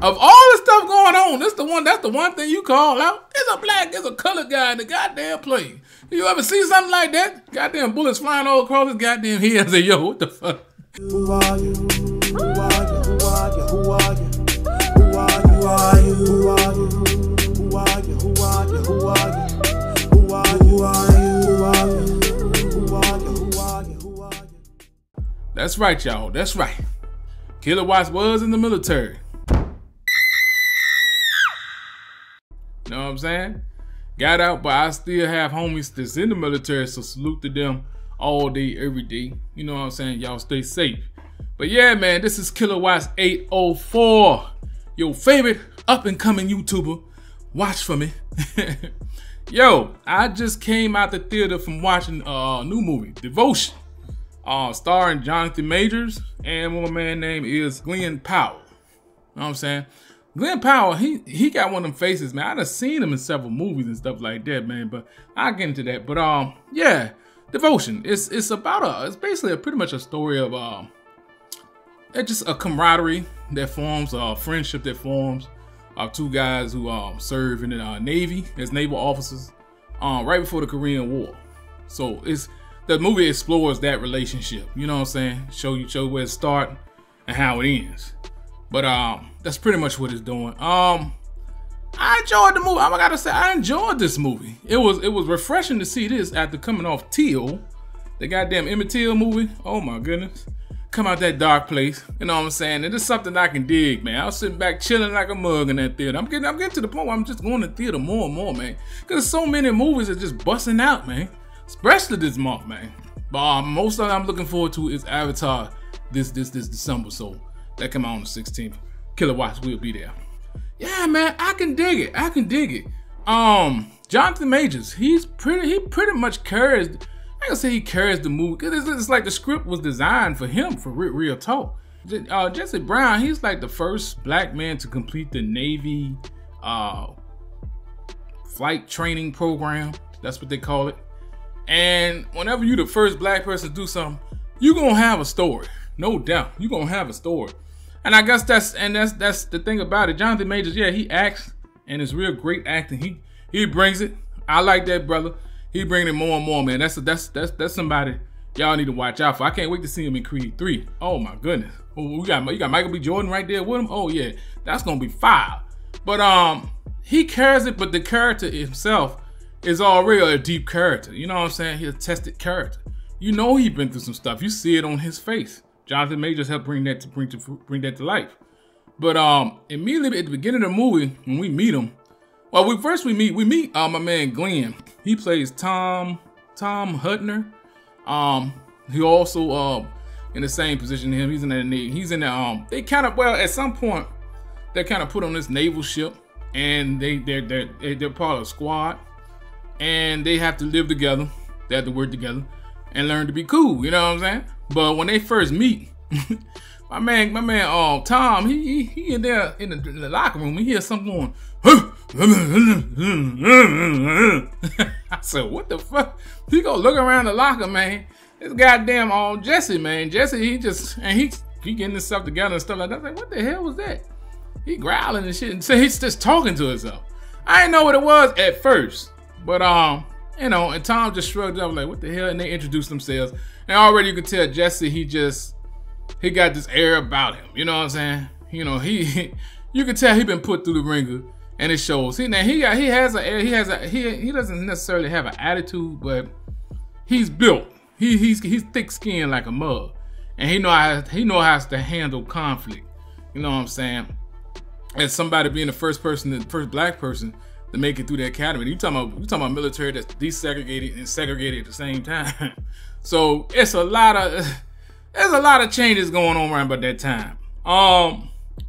Of all the stuff going on, that's the one thing you call out. There's a colored guy in the goddamn plane. You ever see something like that? Goddamn bullets flying all across his goddamn head. I say, yo, what the fuck? Who are you? Who are you? Who are you? Who are you? Who are you? Who are you? Who are you? Who are you? Who are you? Who are you? Who are you? Who are you? Who are you? Who are you? Who are you? Who are you? That's right, y'all. That's right. KWATTZ was in the military. You know what I'm saying? Got out, but I still have homies that's in the military, so salute to them all day, every day. You know what I'm saying? Y'all stay safe. But yeah, man, this is KWATTZ 804. Your favorite up-and-coming YouTuber. Watch for me. Yo, I just came out the theater from watching a new movie, Devotion. Starring Johnathan Majors and one man named is Glen Powell. You know what I'm saying? Glen Powell, he got one of them faces, man. I done seen him in several movies and stuff like that, man. But I'll get into that. But yeah, Devotion. It's basically pretty much a story of it's just a camaraderie that forms, a friendship that forms of two guys who serve in the Navy as naval officers right before the Korean War. So the movie explores that relationship. You know what I'm saying? Show where it starts and how it ends. But that's pretty much what it's doing. I enjoyed the movie. I gotta say, I enjoyed this movie. It was refreshing to see this after coming off Till, the goddamn Emmett Till movie. Oh my goodness, come out that dark place. You know what I'm saying? And it's something I can dig, man. I was sitting back chilling like a mug in that theater. I'm getting to the point where I'm just going to theater more and more, man. Cause so many movies are just busting out, man. Especially this month, man. But most of them I'm looking forward to is Avatar this December. So that come out on the 16th. KWATTZ will be there. Yeah, man, I can dig it. I can dig it. Johnathan Majors, he pretty much carries. I can say he carries the movie because it's like the script was designed for him, for real talk. Jesse Brown, he's like the first black man to complete the Navy flight training program. That's what they call it. And whenever you're the first black person to do something, you're gonna have a story, no doubt. You're gonna have a story. And I guess that's the thing about it. Johnathan Majors, yeah, he acts, and it's real great acting. He brings it. I like that brother. He bringing it more and more, man. That's somebody y'all need to watch out for. I can't wait to see him in Creed 3. Oh my goodness. Oh, you got Michael B. Jordan right there with him. Oh yeah, that's gonna be fire. But he carries it, but the character himself is already a deep character. You know what I'm saying? He's a tested character. You know he's been through some stuff. You see it on his face. Johnathan Majors helped bring that to life. But immediately at the beginning of the movie, when we meet him, well, we meet my man Glenn. He plays Tom Hutner. He also in the same position as him. He's in the Navy. He's in the they kind of, well, at some point they're kind of put on this naval ship, and they're part of a squad, and they have to live together. They have to work together and learn to be cool. You know what I'm saying? But when they first meet, my man, Tom, he in there in the locker room. He hears something going. I said, "What the fuck?" He go look around the locker, man. This goddamn Jesse, man. Jesse, he getting himself together and stuff like that. I was like, "What the hell was that?" He growling and shit, and so he's just talking to himself. I didn't know what it was at first, but you know, and Tom just shrugged up like, "What the hell?" And they introduced themselves. And already you can tell Jesse, he got this air about him. You know what I'm saying? You know, you can tell he been put through the ringer, and it shows. He doesn't necessarily have an attitude, but he's built. He's thick-skinned like a mug, and he knows to handle conflict. You know what I'm saying? As somebody being the first black person to make it through the academy. You talking about military that's desegregated and segregated at the same time. So there's a lot of changes going on around about that time.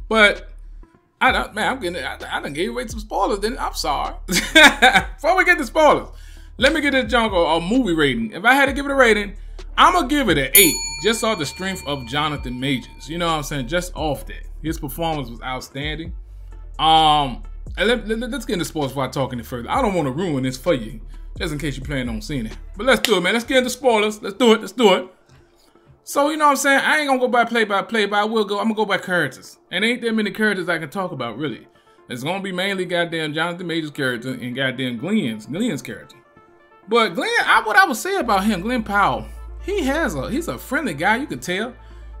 But I done gave away some spoilers. Then I'm sorry. Before we get to spoilers, let me get this junk a movie rating. If I had to give it a rating, I'm gonna give it an 8, just off the strength of Johnathan Majors. You know what I'm saying? Just off that, his performance was outstanding. And let's get into spoilers before I talk any further. I don't want to ruin this for you, just in case you plan on seeing it. But let's do it, man. Let's get into spoilers. Let's do it. So, you know what I'm saying? I ain't gonna go by play-by-play, but I'm gonna go by characters. And ain't that many characters I can talk about, really. It's gonna be mainly goddamn Johnathan Majors' character and goddamn Glen's character. But Glen, what I would say about him, Glen Powell, he's a friendly guy, you can tell.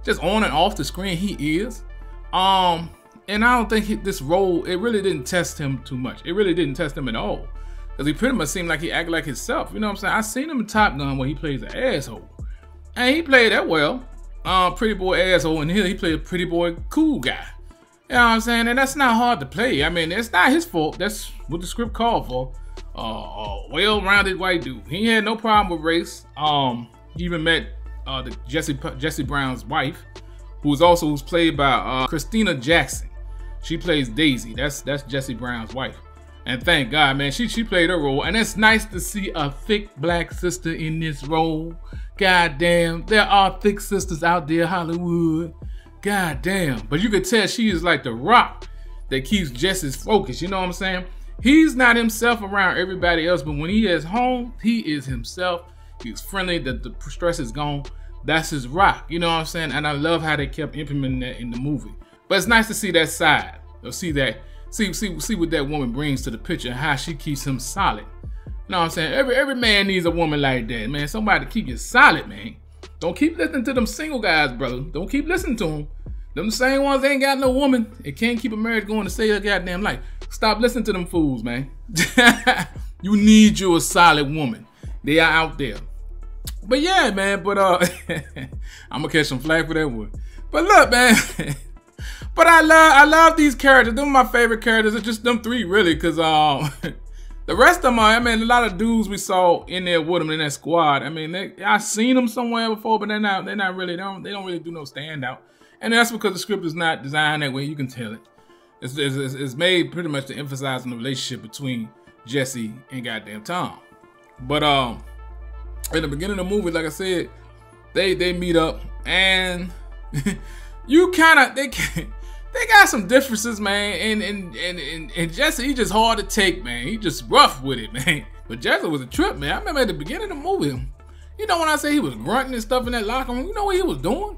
Just on and off the screen, he is. And I don't think this role, it really didn't test him too much. It really didn't test him at all. Because he pretty much seemed like he acted like himself. You know what I'm saying? I seen him in Top Gun where he plays an asshole. And he played that well. Pretty boy asshole, and here he played a pretty boy cool guy. You know what I'm saying? And that's not hard to play. I mean, it's not his fault. That's what the script called for. A well-rounded white dude. He had no problem with race. He even met Jesse Brown's wife, who's played by Christina Jackson. She plays Daisy. That's Jesse Brown's wife. And thank God, man, she played her role. And it's nice to see a thick black sister in this role. God damn, there are thick sisters out there, Hollywood. God damn. But you could tell she is like the rock that keeps Jesse's focus. You know what I'm saying? He's not himself around everybody else, but when he is home, he is himself. He's friendly. The stress is gone. That's his rock. You know what I'm saying? And I love how they kept implementing that in the movie. But it's nice to see that side. You'll see that. See what that woman brings to the picture and how she keeps him solid. You know what I'm saying? Every man needs a woman like that, man. Somebody to keep you solid, man. Don't keep listening to them single guys, brother. Don't keep listening to them. Them same ones ain't got no woman. It can't keep a marriage going to save her goddamn life. Stop listening to them fools, man. You need you a solid woman. They are out there. But yeah, man. But I'm gonna catch some flack for that one. But look, man. But I love these characters. Them are my favorite characters. It's just them three, really, because the rest of them are, I mean, a lot of dudes we saw in there with them in that squad. I mean, I seen them somewhere before, but they're not really, they don't really do no standout. And that's because the script is not designed that way. You can tell it. It's made pretty much to emphasize on the relationship between Jesse and goddamn Tom. But in the beginning of the movie, like I said, they meet up and they got some differences, man, and Jesse, he just hard to take, man. He just rough with it, man. But Jesse was a trip, man. I remember at the beginning of the movie, you know when I say he was grunting and stuff in that locker room, you know what he was doing?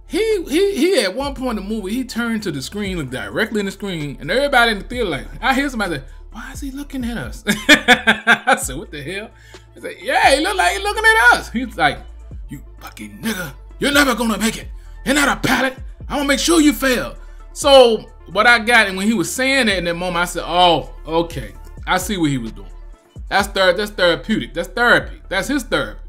He at one point in the movie, he turned to the screen, looked directly in the screen, and everybody in the theater like, I hear somebody say, why is he looking at us? I said, what the hell? He said, yeah, he looked like he looking at us. He's like, you fucking nigga, you're never gonna make it. You're not a pilot. I'm gonna make sure you fail. So what I got, and when he was saying that in that moment, I said, oh, okay. I see what he was doing. That's therapeutic. That's therapy. That's his therapy.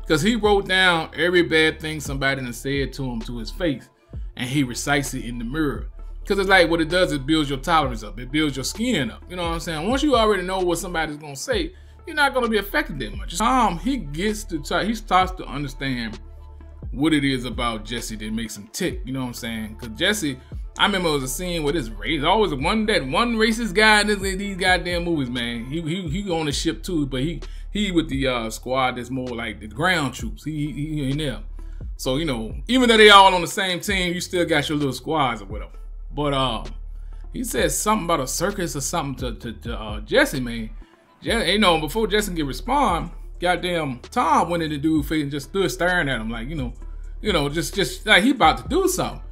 Because he wrote down every bad thing somebody done said to him to his face, and he recites it in the mirror. Because it's like what it does, it builds your tolerance up. It builds your skin up. You know what I'm saying? Once you already know what somebody's gonna say, you're not gonna be affected that much. He starts to understand what it is about Jesse that makes him tick. You know what I'm saying? Because Jesse, I remember it was a scene with his race. Always one racist guy in these goddamn movies, man. He on the ship too, but he with the squad that's more like the ground troops. He in there. So, you know, even though they all on the same team, you still got your little squads or whatever. But he said something about a circus or something to Jesse, man. You know, before Jesse can respond, goddamn Tom went in the dude's face and just stood staring at him like, you know, just like he about to do something.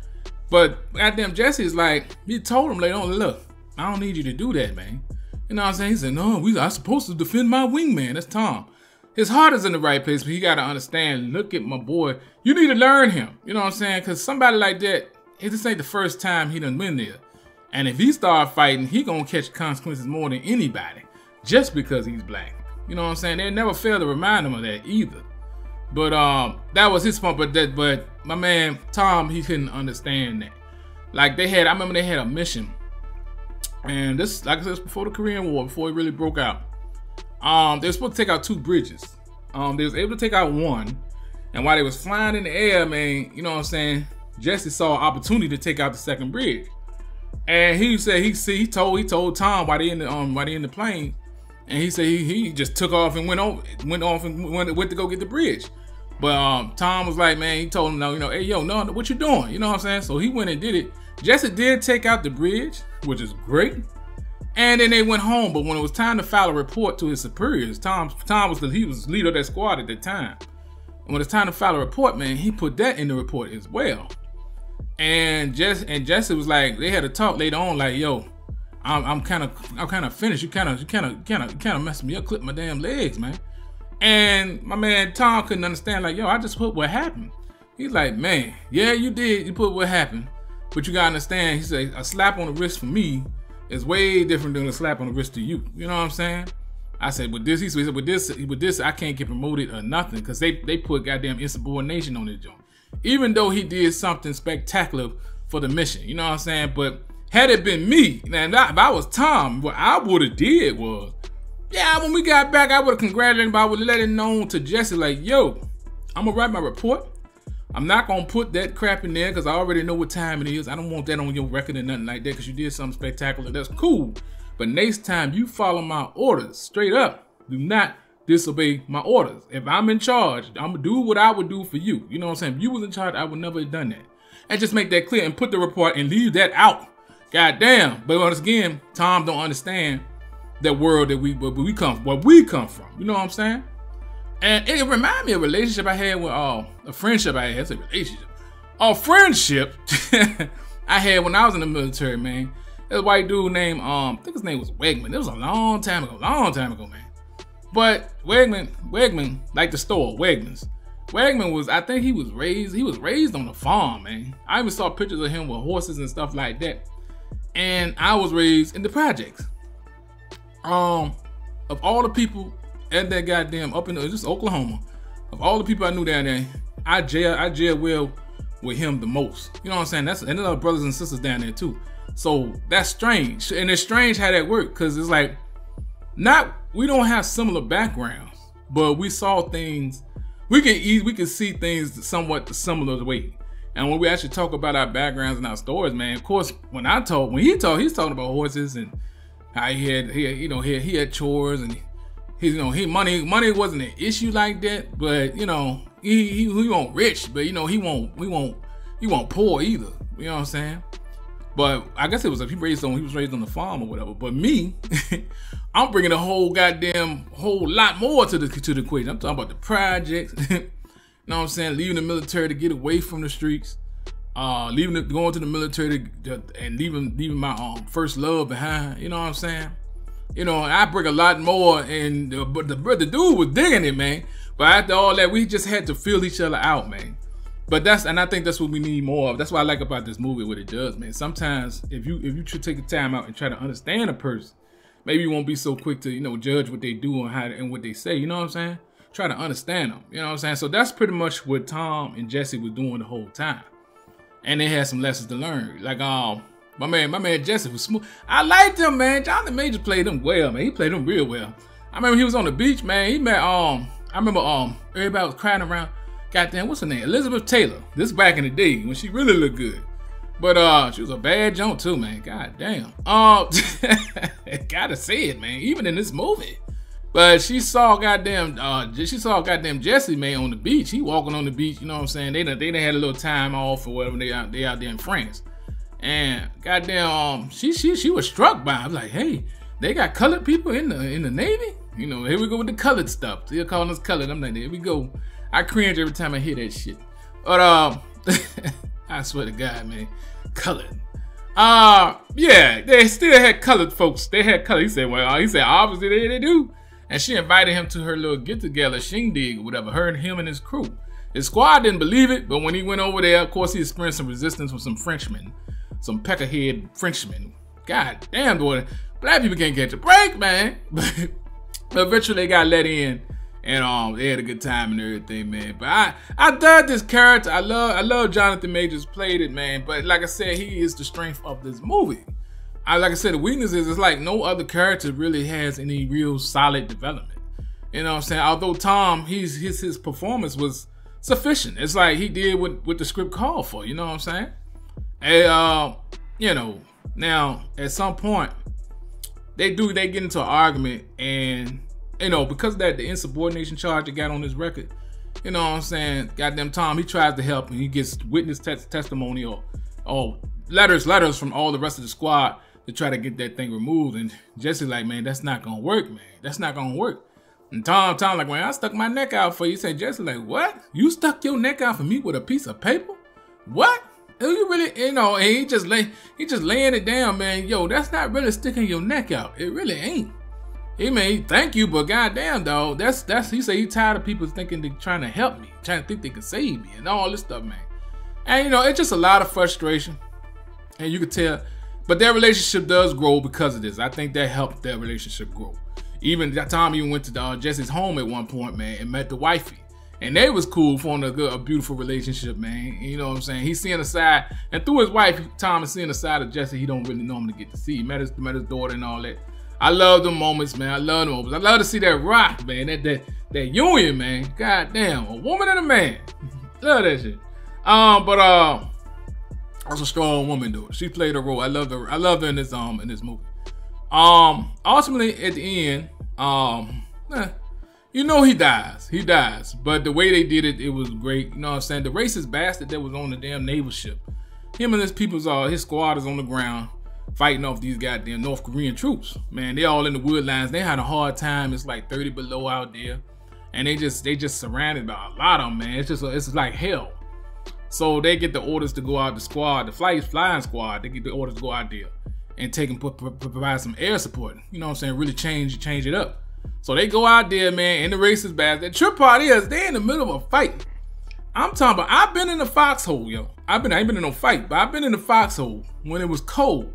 But goddamn Jesse's like, he told him later on, look, I don't need you to do that, man. You know what I'm saying? He said, no, I'm supposed to defend my wingman. That's Tom. His heart is in the right place, but he got to understand, look at my boy. You need to learn him. You know what I'm saying? Because somebody like that, this ain't the first time he done been there. And if he start fighting, he gonna catch consequences more than anybody just because he's black. You know what I'm saying? They never fail to remind him of that either. But that was his fault. But my man Tom, he couldn't understand that. Like I remember they had a mission, and this, like I said, before the Korean War, before it really broke out. They were supposed to take out 2 bridges. They was able to take out one, and while they was flying in the air, man, you know what I'm saying? Jesse saw an opportunity to take out the 2nd bridge, and he said he told Tom while they in the plane, and he said he just took off and went to go get the bridge. But Tom was like, man, he told him, no, you know, hey, yo, no, what you doing? You know what I'm saying? So he went and did it. Jesse did take out the bridge, which is great. And then they went home. But when it was time to file a report to his superiors, Tom was leader of that squad at that time. And when it's time to file a report, man, he put that in the report as well. And Jesse was like, they had a talk later on, like, yo, I'm kind of finished. You kind of messed me up, clipped my damn legs, man. And my man Tom couldn't understand, like, yo, I just put what happened. He's like, man, yeah, you did. You put what happened, but you gotta understand. He said a slap on the wrist for me is way different than a slap on the wrist to you. You know what I'm saying? I said, with this, he said, with this, I can't get promoted or nothing, because they put goddamn insubordination on this joint. Even though he did something spectacular for the mission, you know what I'm saying? But had it been me, and if I was Tom, what I would have did was, yeah, when we got back, I would have congratulated him. I would have let it known to Jesse, like, yo, I'm gonna write my report. I'm not gonna put that crap in there because I already know what time it is. I don't want that on your record or nothing like that because you did something spectacular. That's cool. But next time you follow my orders straight up, do not disobey my orders. If I'm in charge, I'm gonna do what I would do for you. You know what I'm saying? If you was in charge, I would never have done that. And just make that clear and put the report and leave that out. God damn. But once again, Tom don't understand that world that where we come from. You know what I'm saying? And it reminded me of a relationship I had with a friendship I had. It's a relationship. A friendship I had when I was in the military, man. There's a white dude named I think his name was Wegman. It was a long time ago, man. But Wegman, like the store, Wegmans. Wegman was, I think he was raised on a farm, man. I even saw pictures of him with horses and stuff like that. And I was raised in the projects. Of all the people at that goddamn up in just Oklahoma, of all the people I knew down there, I jailed well with him the most. You know what I'm saying? That's and there are brothers and sisters down there too. So that's strange, and it's strange how that worked, because it's like we don't have similar backgrounds, but we saw things. We can see things somewhat the similar way. And when we actually talk about our backgrounds and our stories, man, of course, when he talked, he's talking about horses and how he had chores and money wasn't an issue like that, but he won't rich, but he won't poor either. You know what I'm saying? But I guess he was raised on the farm or whatever. But me, I'm bringing a whole lot more to the equation. I'm talking about the projects. You know what I'm saying? Leaving the military to get away from the streets, going to the military and leaving my first love behind. You know what I'm saying? I bring a lot more, but the dude was digging it, man. But after all that, we just had to feel each other out, man. But I think that's what we need more of. That's what I like about this movie, what it does, man. Sometimes if you should take the time out and try to understand a person, maybe you won't be so quick to judge what they do and what they say. You know what I'm saying? Try to understand them. You know what I'm saying? So that's pretty much what Tom and Jesse was doing the whole time, and they had some lessons to learn. Like my man Jesse was smooth. I liked him, man. Johnathan Majors played him well, man. He played him real well. I remember he was on the beach, man. He met I remember everybody was crying around. Goddamn, what's her name? Elizabeth Taylor. This back in the day when she really looked good. But she was a bad junk too, man. God damn. Gotta say it, man. Even in this movie. But she saw goddamn Jesse, man, on the beach. He walking on the beach, you know what I'm saying? They done had a little time off or whatever. They out there in France. And goddamn, she was struck by it. I'm like, hey, they got colored people in the Navy? Here we go with the colored stuff. They're calling us colored. I'm like, here we go. I cringe every time I hear that shit. But I swear to God, man, colored. Yeah, they still had colored folks. They had colored. He said obviously they do. And she invited him to her little get together, shindig or whatever. Her and him and his crew. His squad didn't believe it, but when he went over there, of course, he experienced some resistance with some Frenchmen, some peckerhead Frenchmen. God damn, boy, black people can't catch a break, man. But eventually they got let in. And they had a good time and everything, man. But I dug this character. I love Johnathan Majors played it, man. But like I said, he is the strength of this movie. Like I said, the weakness is it's like no other character really has any real solid development. You know what I'm saying? Although Tom, his performance was sufficient. It's like he did what the script called for. You know what I'm saying? And now at some point they get into an argument and. Because of that, the insubordination charge he got on his record, you know what I'm saying? Goddamn Tom, he tries to help and he gets witness testimony or letters from all the rest of the squad to try to get that thing removed. And Jesse's like, man, that's not gonna work, man. That's not gonna work. And Tom like, man, I stuck my neck out for you. He said, Jesse, like, what? You stuck your neck out for me with a piece of paper? What? You really, you know, and he just laying it down, man. Yo, that's not really sticking your neck out. It really ain't. He may thank you, but goddamn, dog, that's he said he tired of people thinking they're trying to help me, trying to think they can save me and all this stuff, man. And you know, it's just a lot of frustration. And you could tell, but their relationship does grow because of this. I think that helped their relationship grow. Even that time he went to Jesse's home at one point, man, and met the wifey. And they was cool, forming a beautiful relationship, man. You know what I'm saying? He's seeing a side, and through his wife, Tom is seeing a side of Jesse he don't really normally get to see. He met his daughter and all that. I love them moments, man. I love them moments. I love to see that rock, man. That union, man. God damn, a woman and a man. Love that shit. That's a strong woman, though. She played a role. I love her. I love her in this movie. Ultimately at the end, you know he dies. He dies. But the way they did it, it was great. You know what I'm saying? The racist bastard that was on the damn naval ship. Him and his squad is on the ground fighting off these goddamn North Korean troops. Man, they all in the wood lines. They had a hard time. It's like 30 below out there. And they just surrounded by a lot of them, man. It's like hell. So they get the orders to go out, the flying squad, they get the orders to go out there and take and provide some air support. You know what I'm saying? Really change it up. So they go out there, man, and the racist bastard. The trip part is they in the middle of a fight. I'm talking about, I've been in the foxhole, yo. I ain't been in no fight, but I've been in the foxhole when it was cold.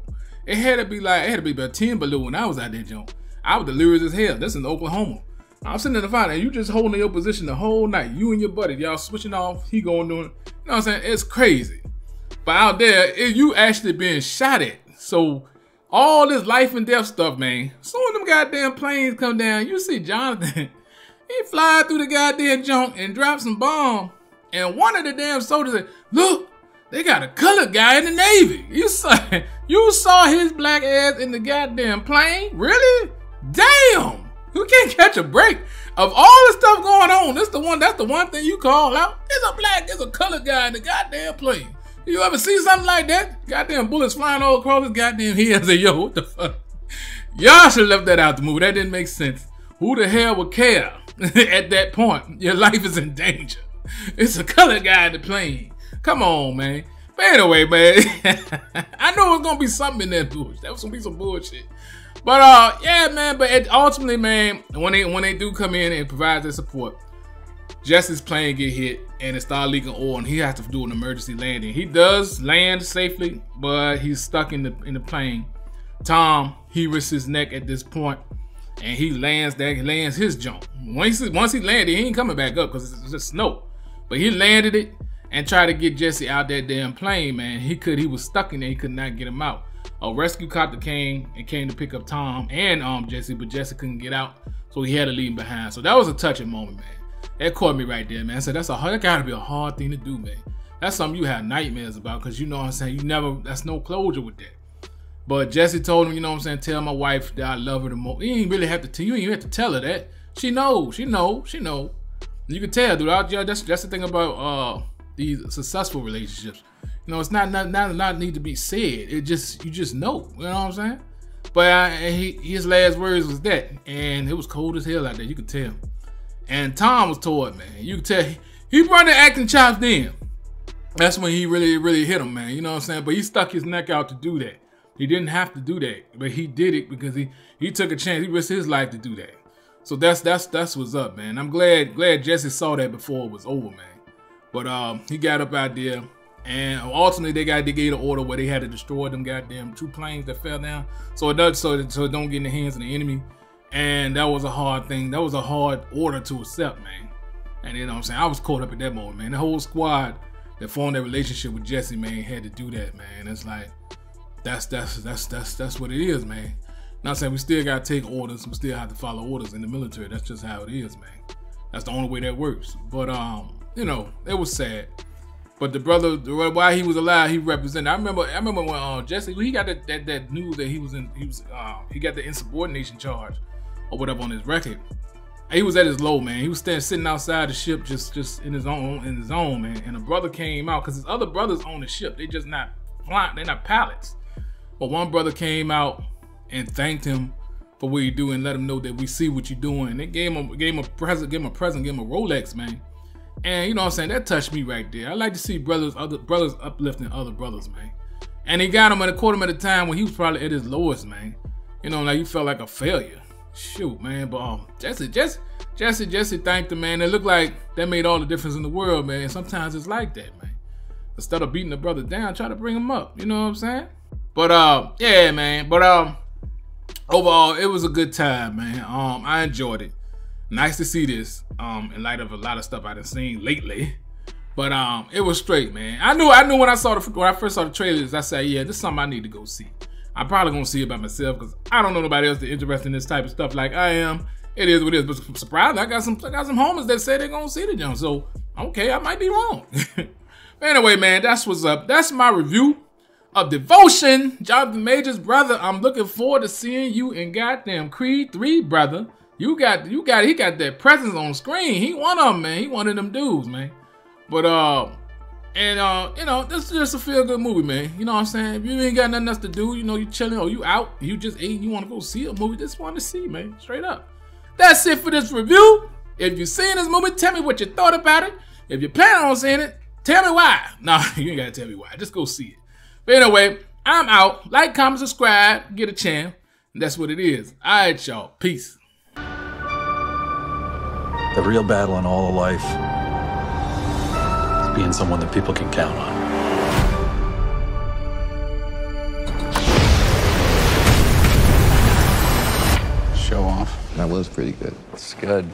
It had to be about 10 below when I was out there, Joe. I was delirious as hell. This is in Oklahoma. I'm sitting in the fight and you just holding your position the whole night. You and your buddy, y'all switching off. He going doing, you know what I'm saying? It's crazy. But out there, you actually being shot at. So all this life and death stuff, man. Soon as them goddamn planes come down, you see Johnathan. He fly through the goddamn junk and drop some bomb. And one of the damn soldiers said, look, they got a colored guy in the Navy. You saw his black ass in the goddamn plane? Really? Damn. You can't catch a break. Of all the stuff going on, that's the one thing you call out. There's a colored guy in the goddamn plane. You ever see something like that? Goddamn bullets flying all across his goddamn head. I say, yo, what the fuck? Y'all should have left that out the movie. That didn't make sense. Who the hell would care at that point? Your life is in danger. It's a colored guy in the plane. Come on, man. But anyway, man, I know it's gonna be something in that bullshit. That was gonna be some bullshit. But yeah, man. But ultimately, man, when they do come in and provide their support, Jesse's plane get hit and it started leaking oil, and he has to do an emergency landing. He does land safely, but he's stuck in the plane. Tom, he risks his neck at this point, and he lands there. He lands his jump. Once he landed, he ain't coming back up because it's just snow. But he landed it and tried to get Jesse out that damn plane, man. He was stuck in there. He could not get him out. A rescue copter came to pick up Tom and Jesse, but Jesse couldn't get out, so he had to leave him behind. So that was a touching moment, man. That caught me right there, man. I said that gotta be a hard thing to do, man. That's something you have nightmares about, because you know what I'm saying, that's no closure with that. But Jesse told him, you know what I'm saying, tell my wife that I love her the most. You ain't really have to you ain't even have to tell her that. She knows. You can tell, dude. That's the thing about these successful relationships. You know, it's not need to be said. You just know. You know what I'm saying? But his last words was that, and it was cold as hell out there. You could tell. And Tom was toward, man. You could tell he brought the acting chops in. That's when he really hit him, man. You know what I'm saying? But he stuck his neck out to do that. He didn't have to do that, but he did it because he took a chance. He risked his life to do that. So that's what's up, man. I'm glad Jesse saw that before it was over, man. But he got up out there, and ultimately they gave an order where they had to destroy them goddamn 2 planes that fell down, so it don't get in the hands of the enemy. And that was a hard thing. That was a hard order to accept, man. And you know what I'm saying, I was caught up at that moment, man. The whole squad that formed that relationship with Jesse, man, had to do that, man. It's like that's what it is, man. Not saying we still gotta take orders, we still have to follow orders in the military. That's just how it is, man. That's the only way that works. But you know, it was sad. But the brother, while he was alive, he represented. I remember when Jesse, he got that news that he got the insubordination charge or whatever on his record. He was at his low, man. He was sitting outside the ship, just in his own, man. And a brother came out, because his other brothers on the ship, they just not flying, they're not pilots. But one brother came out and thanked him for what you do and let them know that we see what you're doing. They gave him a present, gave him a Rolex, man. And you know what I'm saying? That touched me right there. I like to see other brothers uplifting other brothers, man. And he got him at a quarter at a time when he was probably at his lowest, man. You know, like he felt like a failure. Shoot, man. But Jesse thanked him, man. It looked like that made all the difference in the world, man. And sometimes it's like that, man. Instead of beating the brother down, try to bring him up. You know what I'm saying? But yeah, man. But overall, it was a good time, man. I enjoyed it. Nice to see this. In light of a lot of stuff I done seen lately. But it was straight, man. I knew when I first saw the trailers, I said, yeah, this is something I need to go see. I'm probably gonna see it by myself because I don't know nobody else that's interested in this type of stuff like I am. It is what it is. But surprised, I got some homies that say they're gonna see the jump. So okay, I might be wrong. But anyway, man, that's what's up. That's my review of Devotion. Johnathan Majors, brother. I'm looking forward to seeing you in goddamn Creed 3, brother. He got that presence on screen. He one of them, man. He one of them dudes, man. But you know, this is just a feel-good movie, man. You know what I'm saying? If you ain't got nothing else to do, you know, you chilling or you out, you just ate, you want to go see a movie, just want to see, man. Straight up. That's it for this review. If you've seen this movie, tell me what you thought about it. If you plan on seeing it, tell me why. No, you ain't got to tell me why. Just go see it. But anyway, I'm out. Like, comment, subscribe, get a channel. And that's what it is. All right, y'all. Peace. The real battle in all of life is being someone that people can count on. Show off. That was pretty good. It's good.